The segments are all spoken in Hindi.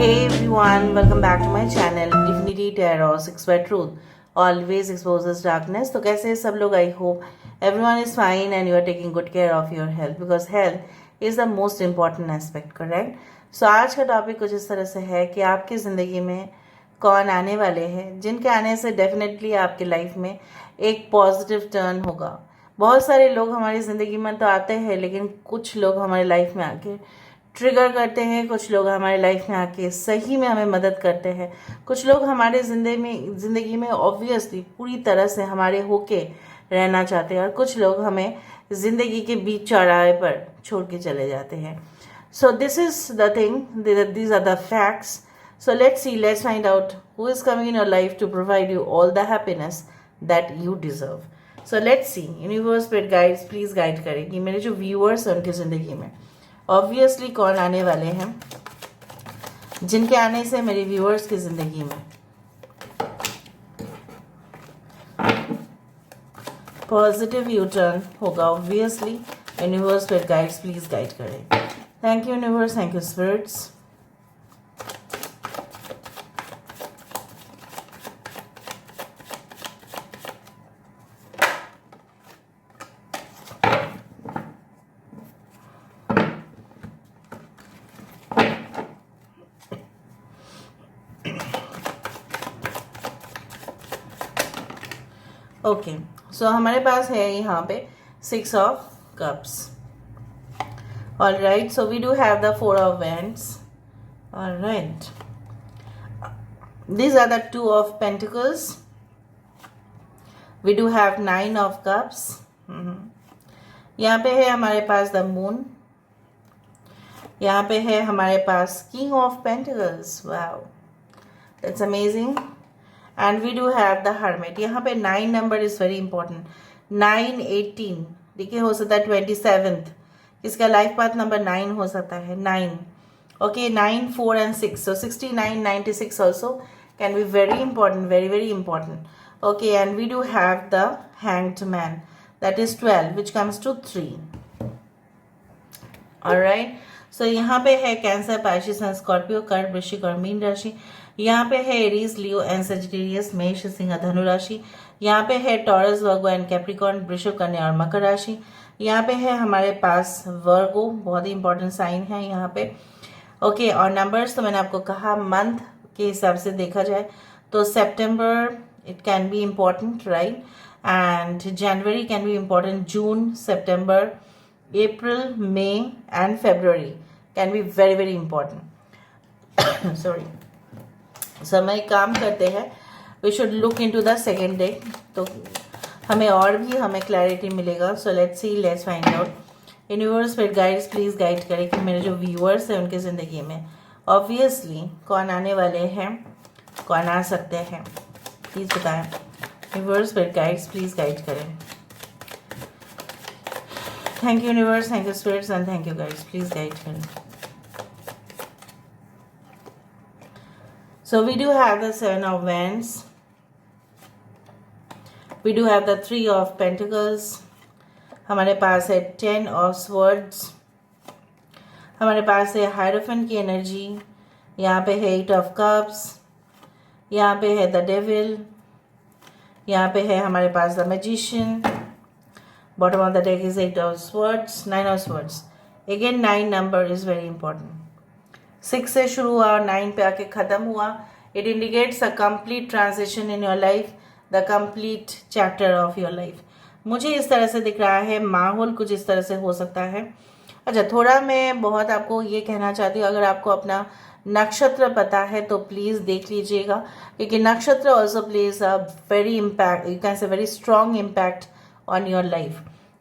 Hey everyone, welcome back to my channel Divinity Tarot 6 by Truth always exposes darkness. तो कैसे हैं सब लोग? I hope everyone is fine and you are taking good care of your health because health is the most important aspect, correct? So आज का टॉपिक कुछ इस तरह से है कि आपकी ज़िंदगी में कौन आने वाले हैं जिनके आने से डेफिनेटली आपकी लाइफ में एक पॉजिटिव टर्न होगा। बहुत सारे लोग हमारी ज़िंदगी में तो आते हैं, लेकिन कुछ लोग हमारी लाइफ में आके ट्रिगर करते हैं, कुछ लोग हमारे लाइफ में आके सही में हमें मदद करते हैं, कुछ लोग हमारे ज़िंदगी में ऑब्वियसली पूरी तरह से हमारे होके रहना चाहते हैं और कुछ लोग हमें ज़िंदगी के बीच चौराहे पर छोड़ के चले जाते हैं। So this is the thing, these are the facts. So let's find out who is coming in your life to provide you all the happiness that you deserve. So let's see. Universe Spirit Guides please guide करें कि मेरे जो व्यूअर्स हैं उनकी ज़िंदगी में ऑब्वियसली कौन आने वाले हैं जिनके आने से मेरे व्यूअर्स की ज़िंदगी में पॉजिटिव यू टर्न होगा। Obviously universe spirit guides please guide करें। Thank you universe, thank you spirits. Okay, so हमारे पास है यहाँ पे 6 of cups. All right, so we do have the 4 of wands. All right, these are the 2 of pentacles. We do have 9 of cups. यहाँ पे है हमारे पास द मून, यहाँ पे है हमारे पास king of pentacles. Wow, that's amazing. And we do have the hermit. यहाँ पे 9 नंबर इज़ वेरी इंपॉर्टेंट. 9, 18, देखिए हो सकता है 27th, इसका लाइफ पाथ नंबर 9 हो सकता है. 9, okay, 9, 4 and 6, so 69, 96 also can be very important, very very important. Okay, and we do have the hanged man, that is 12, which comes to 3. Alright, so यहाँ पे है कैंसर, पाइशिस एंड स्कॉर्पियो, कर्क, वृश्चिक और मीन राशि. यहाँ पे है एरीज, लियो एंड सेजिटेरियस, मेष, सिंह, धनु राशि. यहाँ पे है टॉरस, वर्गो एंड कैप्रिकॉर्न, वृषभ, कन्या और मकर राशि. यहाँ पे है हमारे पास वर्गो, बहुत ही इंपॉर्टेंट साइन है यहाँ पे. ओके, और नंबर्स तो मैंने आपको कहा मंथ के हिसाब से देखा जाए तो September it can be important, right, and January can be important, June, September, April, May and February can be very very important. Sorry. समय काम करते हैं, we should look into the second day, तो हमें और भी हमें क्लैरिटी मिलेगा. So let's see, let's find out. Universe spirit guides please guide करें कि मेरे जो व्यूअर्स हैं उनकी ज़िंदगी में ऑब्वियसली कौन आने वाले हैं, कौन आ सकते हैं, प्लीज़ बताएं. Universe spirit guides please guide करें. Thank you universe, thank you spirits and thank you guys, please guide me. So we do have the 7 of wands, we do have the 3 of pentacles, हमारे पास है 10 of swords, हमारे पास है हायरोफेंट की एनर्जी, यहाँ पे है 8 of cups, यहाँ पे है the devil, यहाँ पे है हमारे पास the magician. Bottom of the deck is 8 of swords, 9 of swords. Again 9 number is very important. 6 से शुरू हुआ और 9 पे आके ख़त्म हुआ. It indicates a complete transition in your life, the complete chapter of your life. मुझे इस तरह से दिख रहा है, माहौल कुछ इस तरह से हो सकता है. अच्छा, थोड़ा मैं बहुत आपको ये कहना चाहती हूँ, अगर आपको अपना नक्षत्र पता है तो प्लीज़ देख लीजिएगा, क्योंकि नक्षत्र also plays a very impact, you can से very strong impact on your life.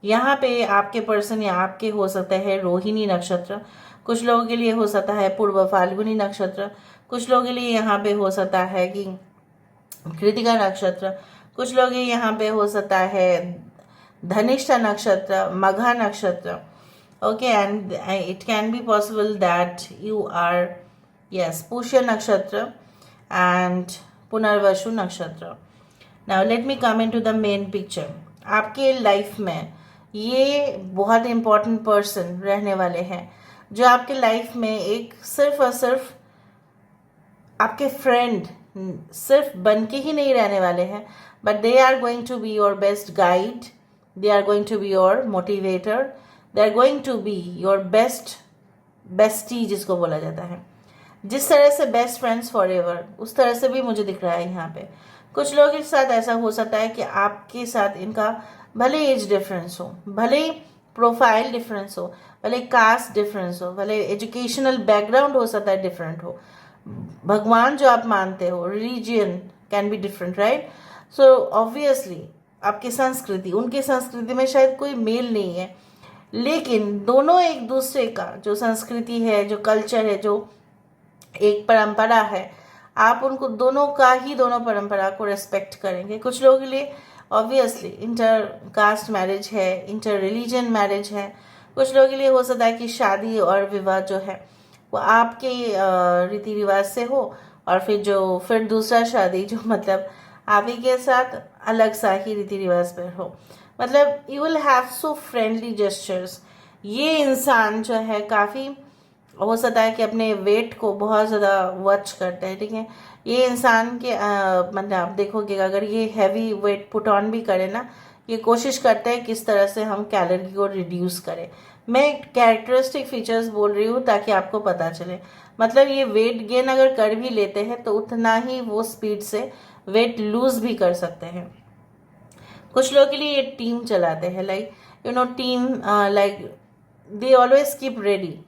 यहाँ पे आपके पर्सन या आपके हो सकता है रोहिणी नक्षत्र, कुछ लोगों के लिए हो सकता है पूर्व फाल्गुनी नक्षत्र, कुछ लोगों के लिए यहाँ पे हो सकता है कि कृतिका नक्षत्र, कुछ लोग यहाँ पे हो सकता है Dhanishtha nakshatra, Magha nakshatra. Okay, and it can be possible that you are yes Pushya nakshatra and Punarvasu nakshatra. Now let me come into the main picture. आपके लाइफ में ये बहुत इम्पॉर्टेंट पर्सन रहने वाले हैं जो आपके लाइफ में एक सिर्फ और सिर्फ आपके फ्रेंड सिर्फ बन के ही नहीं रहने वाले हैं, but they are going to be your best guide, they are going to be your motivator, they are going to be your bestie जिसको बोला जाता है। जिस तरह से बेस्ट फ्रेंड्स फॉर एवर, उस तरह से भी मुझे दिख रहा है यहाँ पे। कुछ लोगों के साथ ऐसा हो सकता है कि आपके साथ इनका भले एज डिफरेंस हो, भले प्रोफाइल डिफरेंस हो, भले कास्ट डिफरेंस हो, भले एजुकेशनल बैकग्राउंड हो सकता है डिफरेंट हो, भगवान जो आप मानते हो, religion can be different, right. So obviously आपकी संस्कृति उनकी संस्कृति में शायद कोई मेल नहीं है, लेकिन दोनों एक दूसरे का जो संस्कृति है, जो कल्चर है, जो एक परंपरा है, आप उनको दोनों परंपरा को रेस्पेक्ट करेंगे। कुछ लोगों के लिए ऑब्वियसली इंटर कास्ट मैरिज है, इंटर रिलीजन मैरिज है। कुछ लोगों के लिए हो सकता है कि शादी और विवाह जो है वो आपके रीति रिवाज से हो, और फिर दूसरा शादी जो मतलब आप ही के साथ अलग सा ही रीति रिवाज पर हो। मतलब you will have so friendly gestures. ये इंसान जो है काफ़ी हो सकता है कि अपने वेट को बहुत ज़्यादा वॉच करते हैं, ठीक है। ये इंसान के मतलब आप देखोगे अगर ये हैवी वेट पुट ऑन भी करे ना, ये कोशिश करते हैं किस तरह से हम कैलोरी को रिड्यूस करें। मैं कैरेक्टरिस्टिक फीचर्स बोल रही हूँ ताकि आपको पता चले। मतलब ये वेट गेन अगर कर भी लेते हैं तो उतना ही वो स्पीड से वेट लूज भी कर सकते हैं। कुछ लोगों के लिए ये टीम चलाते हैं, like team, like they always keep ready.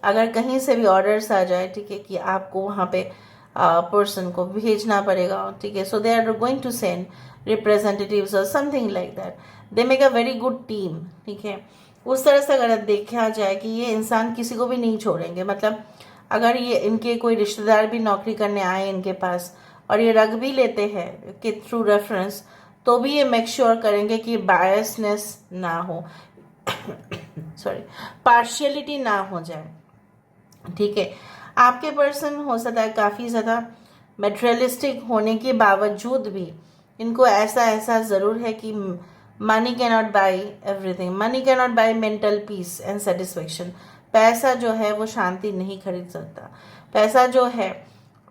अगर कहीं से भी ऑर्डर्स आ जाए, ठीक है, कि आपको वहाँ पे पर्सन को भेजना पड़ेगा, ठीक है, so they are going to send representatives और something like that. They make a very good team, ठीक है। उस तरह से अगर देखा जाए कि ये इंसान किसी को भी नहीं छोड़ेंगे। मतलब अगर ये इनके कोई रिश्तेदार भी नौकरी करने आए इनके पास और ये रख भी लेते हैं कि थ्रू रेफरेंस, तो भी ये मेक श्योर करेंगे कि बायसनेस ना हो सॉरी, पार्शियलिटी ना हो जाए, ठीक है। आपके पर्सन हो सकता है काफ़ी ज़्यादा मेटेरियलिस्टिक होने के बावजूद भी इनको ऐसा एहसास ज़रूर है कि money can not by everything, money can not by mental peace and satisfaction. पैसा जो है वो शांति नहीं खरीद सकता। पैसा जो है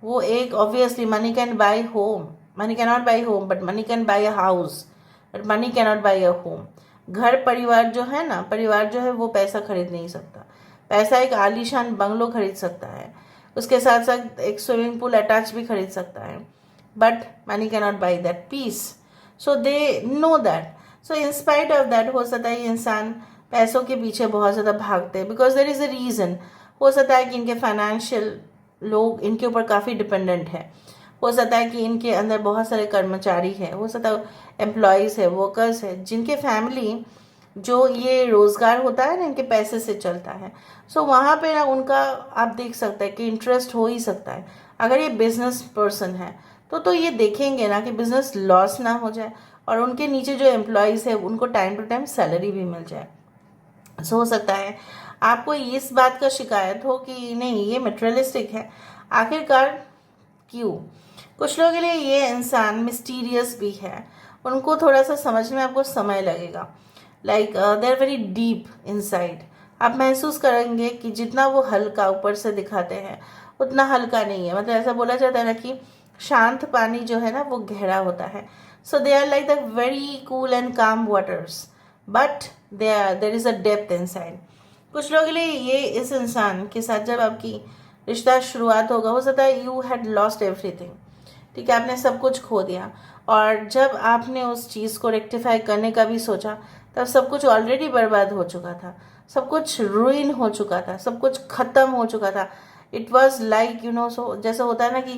वो एक obviously money can buy home, money can not by home, but money can buy a house, but money can not by a home. घर परिवार जो है ना, परिवार जो है वो पैसा खरीद नहीं सकता। पैसा एक आलीशान बंगलो खरीद सकता है, उसके साथ साथ एक स्विमिंग पूल अटैच भी खरीद सकता है, but money can not buy that peace. So they know that. So in spite of that हो सकता है ये इंसान पैसों के पीछे बहुत ज़्यादा भागते हैं, because there is a reason. हो सकता है कि इनके फाइनेंशियल लोग इनके ऊपर काफ़ी डिपेंडेंट है। हो सकता है कि इनके अंदर बहुत सारे कर्मचारी हैं, हो सकता है एम्प्लॉयज़ है, वर्कर्स है, जिनके फैमिली जो ये रोज़गार होता है ना इनके पैसे से चलता है। सो वहाँ पे ना उनका आप देख सकते हैं कि इंटरेस्ट हो ही सकता है। अगर ये बिजनेस पर्सन है तो ये देखेंगे ना कि बिजनेस लॉस ना हो जाए और उनके नीचे जो एम्प्लॉयज़ है उनको टाइम टू टाइम सैलरी भी मिल जाए। सो हो सकता है आपको इस बात का शिकायत हो कि नहीं ये मटेरियलिस्टिक है। आखिरकार क्यों? कुछ लोगों के लिए ये इंसान मिस्टीरियस भी है, उनको थोड़ा सा समझने में आपको समय लगेगा। Like they are very deep inside. आप महसूस करेंगे कि जितना वो हल्का ऊपर से दिखाते हैं उतना हल्का नहीं है। मतलब ऐसा बोला जाता है ना कि शांत पानी जो है ना वो गहरा होता है। So they are like the very cool and calm waters, but there is a depth inside. कुछ लोगों के लिए ये इस इंसान के साथ जब आपकी रिश्ता शुरुआत होगा, हो सकता है यू हैड लॉस्ट एवरीथिंग, ठीक है, आपने सब कुछ खो दिया। और जब आपने उस चीज़ को रेक्टिफाई करने का भी सोचा तब सब कुछ ऑलरेडी बर्बाद हो चुका था, सब कुछ रुइन हो चुका था, सब कुछ ख़त्म हो चुका था। इट वॉज लाइक सो जैसे होता है ना कि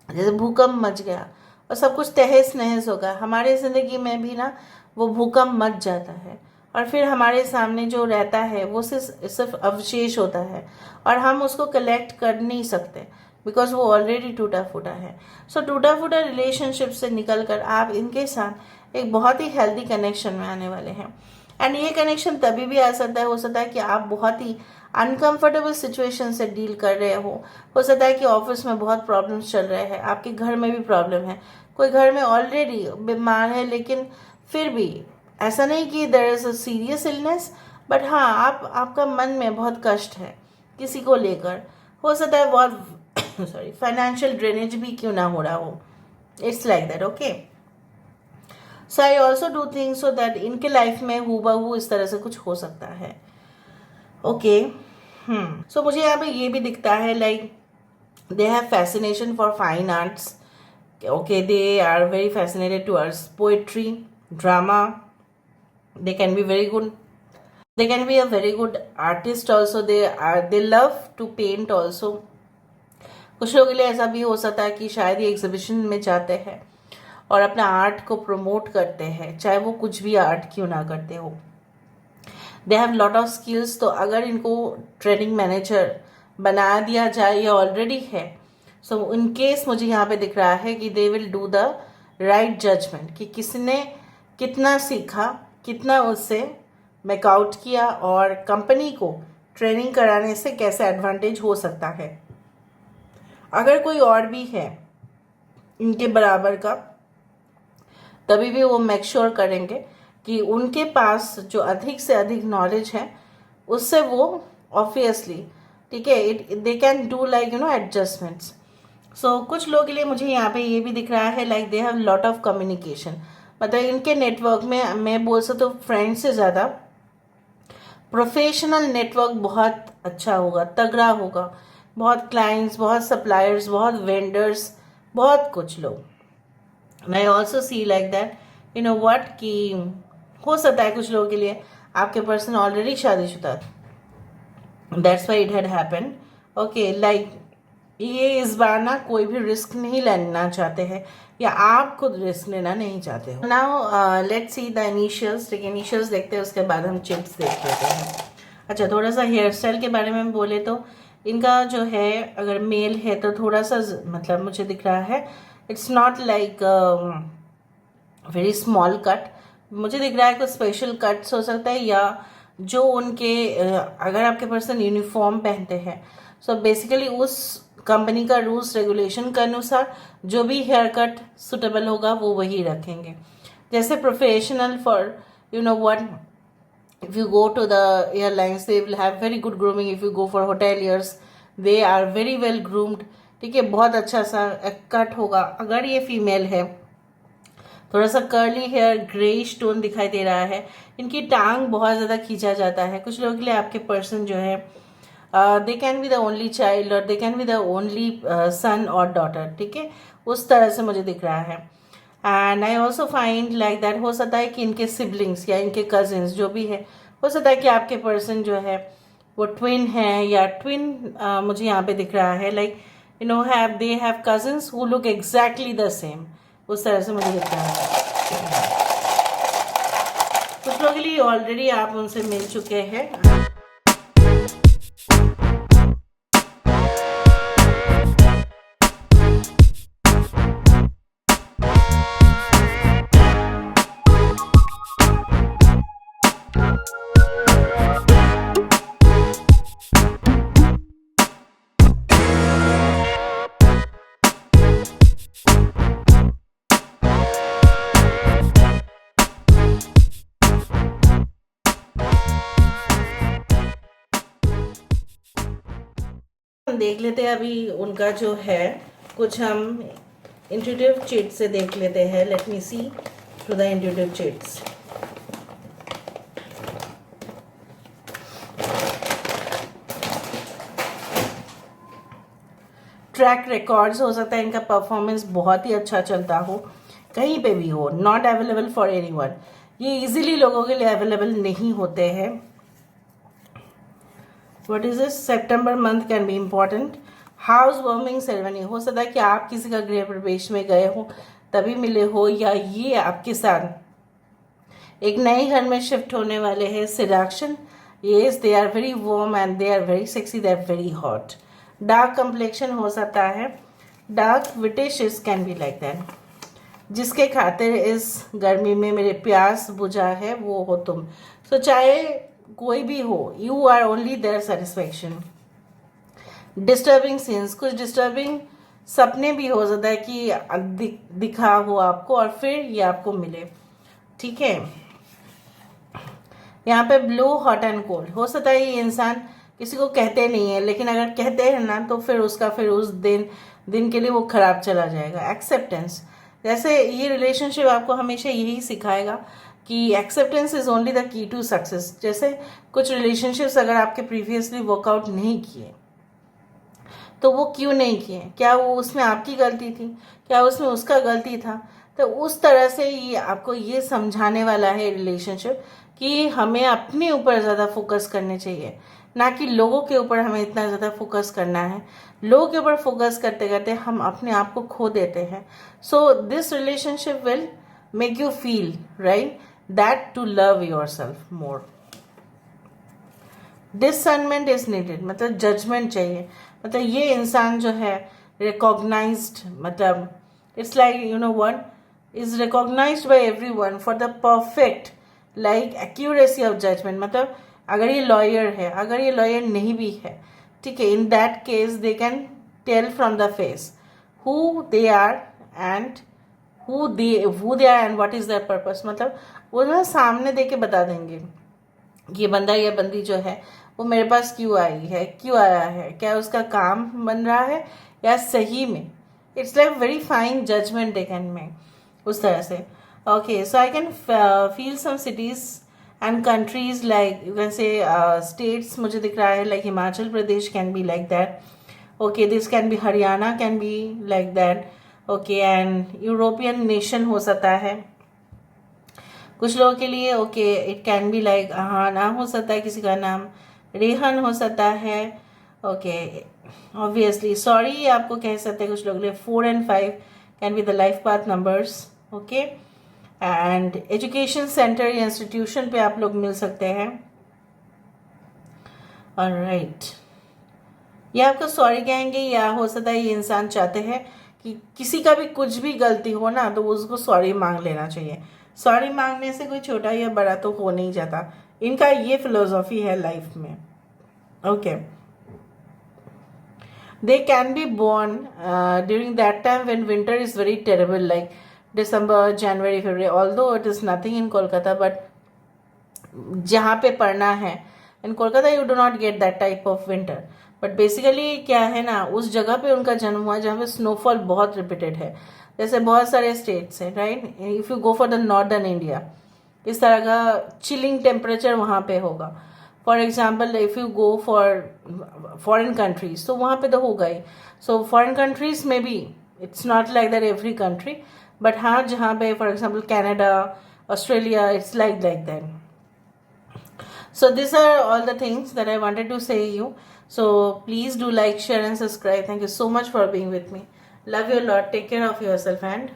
जैसे भूकंप मच गया और सब कुछ तहस नहस हो गया। हमारे ज़िंदगी में भी ना वो भूकंप मच जाता है और फिर हमारे सामने जो रहता है वो सिर्फ अवशेष होता है और हम उसको कलेक्ट कर नहीं सकते बिकॉज वो ऑलरेडी टूटा फूटा है। सो टूटा फूटा रिलेशनशिप से निकल कर आप इनके साथ एक बहुत ही हेल्दी कनेक्शन में आने वाले हैं। एंड ये कनेक्शन तभी भी आ सकता है, हो सकता है कि आप बहुत ही अनकंफर्टेबल सिचुएशन से डील कर रहे हो सकता है कि ऑफिस में बहुत प्रॉब्लम्स चल रहे हैं, आपके घर में भी प्रॉब्लम है, कोई घर में ऑलरेडी बीमार है, लेकिन फिर भी ऐसा नहीं कि there is a serious illness, but हाँ आपका मन में बहुत कष्ट है किसी को लेकर। हो सकता है बहुत सॉरी फाइनेंशियल ड्रेनेज भी क्यों ना हो रहा हो, it's like that. Okay, so I also do think so that इनके लाइफ में हूबहू इस तरह से कुछ हो सकता है। ओके, सो मुझे यहाँ पे ये भी दिखता है like they have fascination for fine arts. Okay, they are very fascinated towards poetry, drama. They can be very good. They can be a very good artist also. They love to paint also. कुछ लोगों के लिए ऐसा भी हो सकता है कि शायद ये एग्जीबिशन में जाते हैं और अपना आर्ट को प्रमोट करते हैं, चाहे वो कुछ भी आर्ट क्यों ना करते हो। They have lot of skills, तो अगर इनको ट्रेनिंग मैनेजर बना दिया जाए या ऑलरेडी है, सो इन केस मुझे यहाँ पे दिख रहा है कि they will do the right judgement कि किसने कितना सीखा, कितना उससे मेकआउट किया और कंपनी को ट्रेनिंग कराने से कैसे एडवांटेज हो सकता है। अगर कोई और भी है इनके बराबर का, तभी भी वो मेक श्योर करेंगे कि उनके पास जो अधिक से अधिक नॉलेज है उससे वो ऑब्वियसली, ठीक है, they can do like adjustments. So कुछ लोगों के लिए मुझे यहाँ पे ये भी दिख रहा है like they have lot of communication, मतलब इनके नेटवर्क में मैं बोल सकता हूँ फ्रेंड से ज़्यादा प्रोफेशनल नेटवर्क बहुत अच्छा होगा, तगड़ा होगा। बहुत क्लाइंट्स, बहुत सप्लायर्स, बहुत वेंडर्स, बहुत कुछ लोग। I also see like that what कि हो सकता है कुछ लोगों के लिए आपके पर्सन ऑलरेडी शादीशुदा, that's why it had happen. Okay, like ये इस बार ना कोई भी रिस्क नहीं लेना चाहते हैं या आप खुद रिस्क लेना नहीं चाहते हो। Now let's see the initials. ठीक है, इनिशियल्स देखते हैं, उसके बाद हम चिप्स देख लेते हैं। अच्छा, थोड़ा सा हेयर स्टाइल के बारे में बोले तो इनका जो है, अगर मेल है तो थोड़ा सा मतलब मुझे दिख रहा है it's not like very small cut. मुझे दिख रहा है कुछ स्पेशल कट्स हो सकता है, या जो उनके अगर आपके पर्सन यूनिफॉर्म पहनते हैं, सो बेसिकली उस कंपनी का रूल्स रेगुलेशन के अनुसार जो भी हेयर कट सुटेबल होगा वो वही रखेंगे। जैसे professional for what, if you go to the airlines they will have very good grooming, if you go for hoteliers they are very well groomed। ठीक है, बहुत अच्छा सा कट होगा। अगर ये फीमेल है, थोड़ा सा कर्ली हेयर, ग्रेइश टोन दिखाई दे रहा है, इनकी टांग बहुत ज़्यादा खींचा जाता है। कुछ लोगों के लिए आपके पर्सन जो है they can be the only child और they can be the only son और डॉटर। ठीक है, उस तरह से मुझे दिख रहा है। And I also find like that हो सकता है कि इनके सिबलिंग्स या इनके कजिन्स जो भी है, हो सकता है कि आपके पर्सन जो है वो ट्विन है या ट्विन मुझे यहाँ पे दिख रहा है like have they have cousins who look exactly the same, उस तरह से मुझे दिख रहा है। कुछ लोगों के लिए ऑलरेडी आप उनसे मिल चुके हैं। देख लेते हैं अभी उनका जो है, कुछ हम इंट्यूटिव चिट से देख लेते हैं। Let me see through the intuitive chits. Track records, हो सकता है इनका परफॉर्मेंस बहुत ही अच्छा चलता हो, कहीं पे भी हो। नॉट अवेलेबल फॉर एनीवन, ये इजीली लोगों के लिए अवेलेबल नहीं होते हैं। What is this? September month can be important. House warming ceremony, हो सकता है कि आप किसी का गृह प्रवेश में गए हो तभी मिले हो, या ये आपके साथ एक नए घर में शिफ्ट होने वाले हैं। Selection, yes they are very warm and they are very sexy, they are very hot. Dark complexion हो सकता है, dark witches can be like that. जिसके खातिर इस गर्मी में मेरे प्यास बुझा है वो हो तुम। सो चाहे कोई भी हो, you are only their satisfaction. Disturbing scenes, कुछ डिस्टर्बिंग सपने भी हो सकता है कि दिखा हो आपको और फिर ये आपको मिले। ठीक है, यहाँ पे ब्लू, हॉट एंड कोल्ड, हो सकता है ये इंसान किसी को कहते नहीं है, लेकिन अगर कहते हैं ना तो फिर उसका फिर उस दिन के लिए वो खराब चला जाएगा। एक्सेप्टेंस, जैसे ये रिलेशनशिप आपको हमेशा यही सिखाएगा कि acceptance is only the key to success. जैसे कुछ रिलेशनशिप्स अगर आपके प्रीवियसली वर्कआउट नहीं किए तो वो क्यों नहीं किए, क्या वो उसमें आपकी गलती थी, क्या उसमें उसका गलती था? तो उस तरह से ये आपको ये समझाने वाला है रिलेशनशिप कि हमें अपने ऊपर ज़्यादा फोकस करने चाहिए, ना कि लोगों के ऊपर हमें इतना ज़्यादा फोकस करना है। लोगों के ऊपर फोकस करते करते हम अपने आप को खो देते हैं। So this relationship will make you feel right that to love yourself more. Discernment is needed, मतलब जजमेंट चाहिए। मतलब ये इंसान जो है रिकॉग्नाइज्ड, मतलब it's like you know one is recognised by everyone for the perfect like accuracy of judgement. मतलब अगर ये लॉयर है, अगर ये लॉयर नहीं भी है, ठीक है, in that case they can tell from the face who they are and who they are and what is their purpose. मतलब वो ना सामने दे के बता देंगे ये बंदा या बंदी जो है वो मेरे पास क्यों आई है, क्यों आया है, क्या उसका काम बन रहा है या सही में। It's like very fine judgement they can make उस तरह से। Okay, so I can feel some cities and countries like you can say states मुझे दिख रहा है like Himachal Pradesh can be like that. Okay, this can be Haryana can be like that. Okay, and European nation हो सकता है कुछ लोगों के लिए। Okay, it can be like, हाँ, नाम हो सकता है किसी का नाम रेहन हो सकता है। ओके, ऑब्वियसली सॉरी आपको कह सकते हैं कुछ लोग लिए। 4 and 5 can be the life path numbers. Okay, and education centre या इंस्टीट्यूशन पे आप लोग मिल सकते हैं। ऑलराइट, ये आपको सॉरी कहेंगे या हो सकता है ये इंसान चाहते हैं कि किसी का भी कुछ भी गलती हो ना तो उसको सॉरी मांग लेना चाहिए। सॉरी मांगने से कोई छोटा या बड़ा तो हो नहीं जाता। इनका ये फिलोसॉफी है लाइफ में। Okay, they can be born during that time when winter is very terrible like December, January, February. Although it is nothing in Kolkata, but जहाँ पे पढ़ना है in Kolkata you do not get that type of winter. But basically क्या है ना, उस जगह पे उनका जन्म हुआ जहाँ पे स्नोफॉल बहुत रिपीटेड है। जैसे बहुत सारे स्टेट्स हैं right, if you go for the northern India इस तरह का चिलिंग टेम्परेचर वहाँ पे होगा। For example if you go for foreign countries तो वहाँ पे तो होगा ही। सो फॉरेन कंट्रीज में भी it's not like that every country, but हाँ जहाँ पे for example Canada, Australia, it's like that. So these are all the things that I wanted to say you. So please do like, share and subscribe. Thank you so much for being with me. Love you a lot. Take care of yourself and